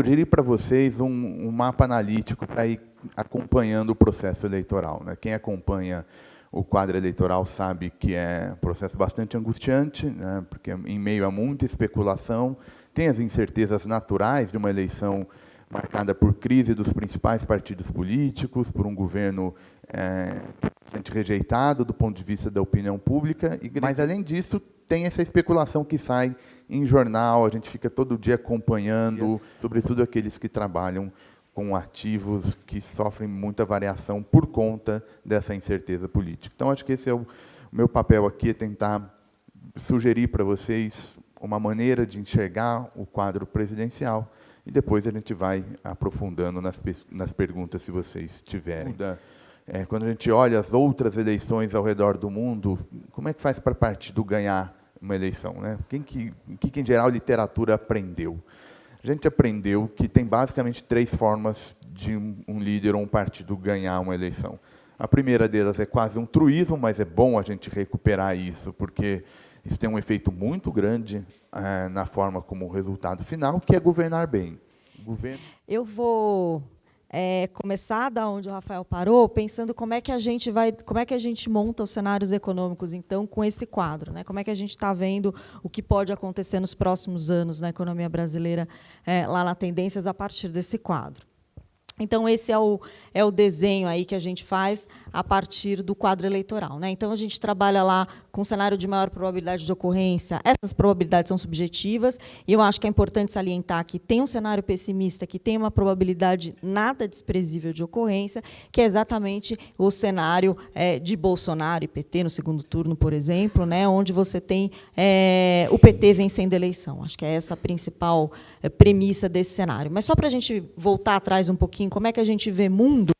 sugerir para vocês um mapa analítico para ir acompanhando o processo eleitoral, né? Quem acompanha o quadro eleitoral sabe que é um processo bastante angustiante, né? Porque em meio a muita especulação, tem as incertezas naturais de uma eleição marcada por crise dos principais partidos políticos, por um governo bastante rejeitado do ponto de vista da opinião pública, mas, além disso, tem essa especulação que sai em jornal, a gente fica todo dia acompanhando, sobretudo aqueles que trabalham com ativos que sofrem muita variação por conta dessa incerteza política. Então, acho que esse é o meu papel aqui, é tentar sugerir para vocês uma maneira de enxergar o quadro presidencial, e depois a gente vai aprofundando nas perguntas, se vocês tiverem. Quando a gente olha as outras eleições ao redor do mundo, como é que faz para partido ganhar uma eleição, né? O que, em geral, a literatura aprendeu? A gente aprendeu que tem basicamente 3 formas de um líder ou um partido ganhar uma eleição. A primeira delas é quase um truísmo, mas é bom a gente recuperar isso, porque isso tem um efeito muito grande na forma como o resultado final, que é governar bem. Eu vou começar da onde o Rafael parou, pensando como é que a gente monta os cenários econômicos, então, com esse quadro, né? Como é que a gente está vendo o que pode acontecer nos próximos anos na economia brasileira, lá na Tendências, a partir desse quadro. Então, esse é o desenho aí que a gente faz a partir do quadro eleitoral, né? Então, a gente trabalha lá com um cenário de maior probabilidade de ocorrência. Essas probabilidades são subjetivas, e eu acho que é importante salientar que tem um cenário pessimista, que tem uma probabilidade nada desprezível de ocorrência, que é exatamente o cenário de Bolsonaro e PT no segundo turno, por exemplo, né? Onde você tem o PT vencendo a eleição. Acho que é essa a principal premissa desse cenário. Mas, só para a gente voltar atrás um pouquinho, como é que a gente vê mundo,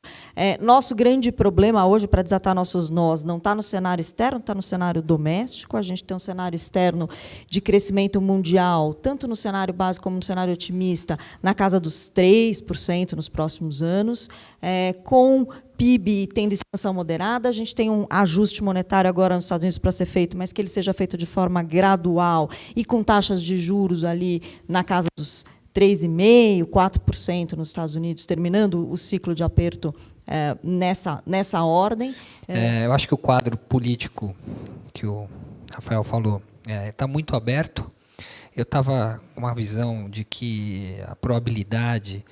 nosso grande problema hoje, para desatar nossos nós, não está no cenário externo, está no cenário doméstico. A gente tem um cenário externo de crescimento mundial, tanto no cenário básico como no cenário otimista, na casa dos 3% nos próximos anos, com PIB tendo expansão moderada. A gente tem um ajuste monetário agora nos Estados Unidos para ser feito, mas que ele seja feito de forma gradual e com taxas de juros ali na casa dos 3,5%, 4% nos Estados Unidos, terminando o ciclo de aperto nessa ordem. Eu acho que o quadro político que o Rafael falou está muito aberto. Eu estava com uma visão de que a probabilidade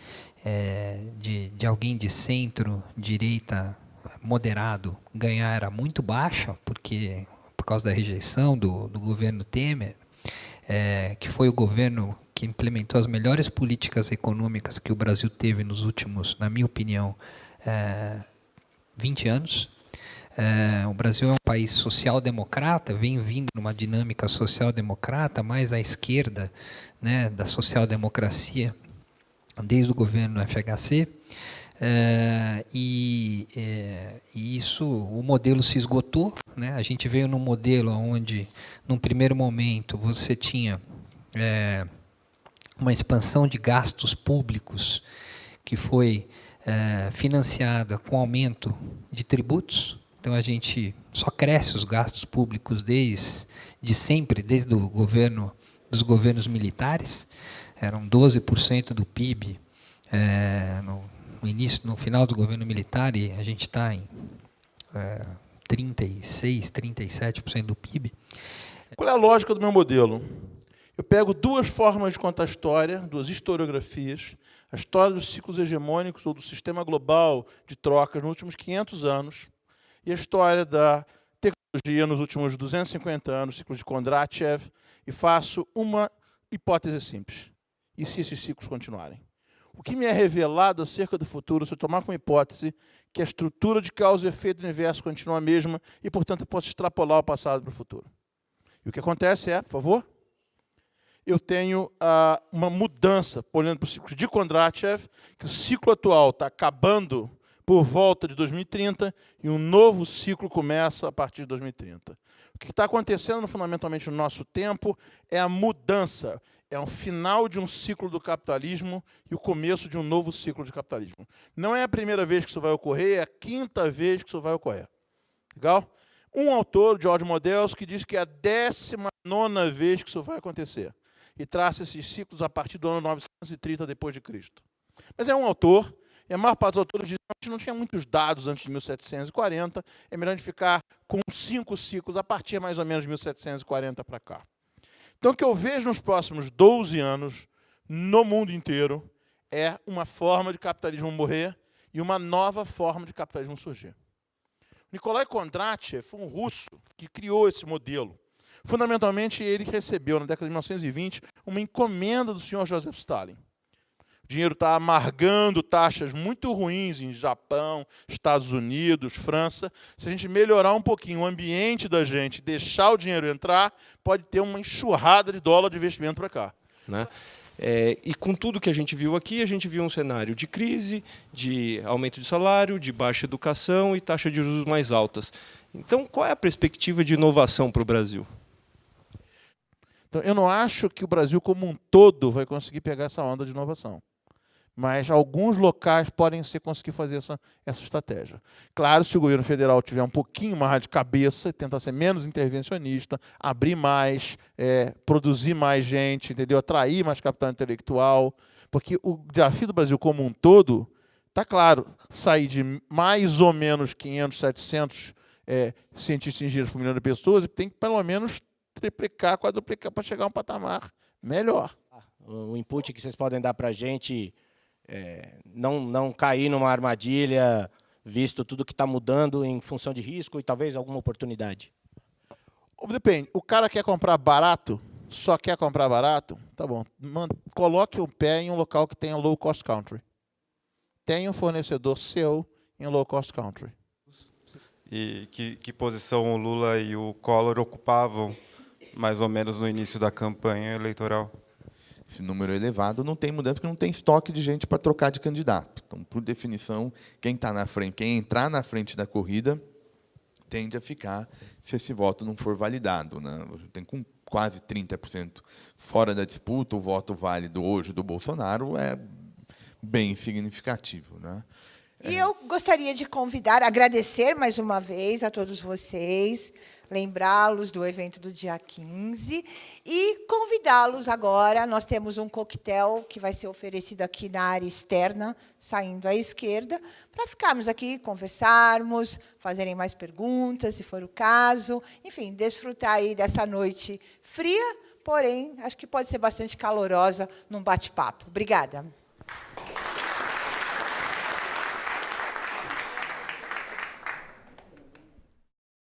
de alguém de centro-direita moderado ganhar era muito baixa, por causa da rejeição do governo Temer, que foi o governo que implementou as melhores políticas econômicas que o Brasil teve nos últimos, na minha opinião, 20 anos. O Brasil é um país social-democrata, vem vindo numa dinâmica social-democrata, mais à esquerda, né, da social-democracia, desde o governo FHC. E isso, o modelo se esgotou, né? A gente veio num modelo onde, num primeiro momento, você tinha uma expansão de gastos públicos que foi financiada com aumento de tributos. Então, a gente só cresce os gastos públicos desde sempre, desde dos governos militares. Eram 12% do PIB no final do governo militar, e a gente está em 36%, 37% do PIB. Qual é a lógica do meu modelo? Eu pego 2 formas de contar a história, 2 historiografias, a história dos ciclos hegemônicos ou do sistema global de trocas nos últimos 500 anos e a história da tecnologia nos últimos 250 anos, ciclo de Kondratiev, e faço uma hipótese simples. E se esses ciclos continuarem? O que me é revelado acerca do futuro, se eu tomar como hipótese que a estrutura de causa e efeito do universo continua a mesma e, portanto, eu posso extrapolar o passado para o futuro? E o que acontece por favor, eu tenho uma mudança, olhando para o ciclo de Kondratiev, que o ciclo atual está acabando por volta de 2030 e um novo ciclo começa a partir de 2030. O que está acontecendo fundamentalmente no nosso tempo é a mudança, é um final de um ciclo do capitalismo e o começo de um novo ciclo de capitalismo. Não é a primeira vez que isso vai ocorrer, é a 5ª vez que isso vai ocorrer. Legal? Um autor, George Models, que diz que é a 19ª vez que isso vai acontecer. e traça esses ciclos a partir do ano 930 depois de Cristo. Mas é um autor, e a maior parte dos autores dizem que a gente não tinha muitos dados antes de 1740, é melhor a gente ficar com 5 ciclos a partir mais ou menos de 1740 para cá. Então, o que eu vejo nos próximos 12 anos, no mundo inteiro, é uma forma de capitalismo morrer e uma nova forma de capitalismo surgir. Nikolai Kondratiev foi um russo que criou esse modelo. Fundamentalmente, ele recebeu, na década de 1920, uma encomenda do senhor Joseph Stalin. O dinheiro está amargando taxas muito ruins em Japão, Estados Unidos, França. Se a gente melhorar um pouquinho o ambiente da gente, deixar o dinheiro entrar, pode ter uma enxurrada de dólar de investimento para cá. Né? E com tudo que a gente viu aqui, a gente viu um cenário de crise, de aumento de salário, de baixa educação e taxa de juros mais altas. Então, qual é a perspectiva de inovação para o Brasil? Então, eu não acho que o Brasil como um todo vai conseguir pegar essa onda de inovação. Mas alguns locais podem conseguir fazer essa estratégia. Claro, se o governo federal tiver um pouquinho mais de cabeça, tentar ser menos intervencionista, abrir mais, produzir mais gente, entendeu? Atrair mais capital intelectual, porque o desafio do Brasil como um todo, está claro, sair de mais ou menos 500, 700 cientistas e engenheiros por milhão de pessoas, tem que pelo menos triplicar, quadruplicar para chegar a um patamar melhor. O input que vocês podem dar para a gente... não cair numa armadilha, visto tudo que está mudando em função de risco e talvez alguma oportunidade? Depende. O cara quer comprar barato, só quer comprar barato, tá bom. Coloque o pé em um local que tenha low cost country. Tenha um fornecedor seu em low cost country. E que posição o Lula e o Collor ocupavam, mais ou menos, no início da campanha eleitoral? Esse número elevado não tem mudança, porque não tem estoque de gente para trocar de candidato. Então, por definição, quem está na frente, quem entrar na frente da corrida, tende a ficar se esse voto não for validado, né? Tem com quase 30% fora da disputa, o voto válido hoje do Bolsonaro é bem significativo, né? E eu gostaria de agradecer mais uma vez a todos vocês, lembrá-los do evento do dia 15 e convidá-los agora. Nós temos um coquetel que vai ser oferecido aqui na área externa, saindo à esquerda, para ficarmos aqui, conversarmos, fazerem mais perguntas, se for o caso. Enfim, desfrutar aí dessa noite fria, porém, acho que pode ser bastante calorosa num bate-papo. Obrigada.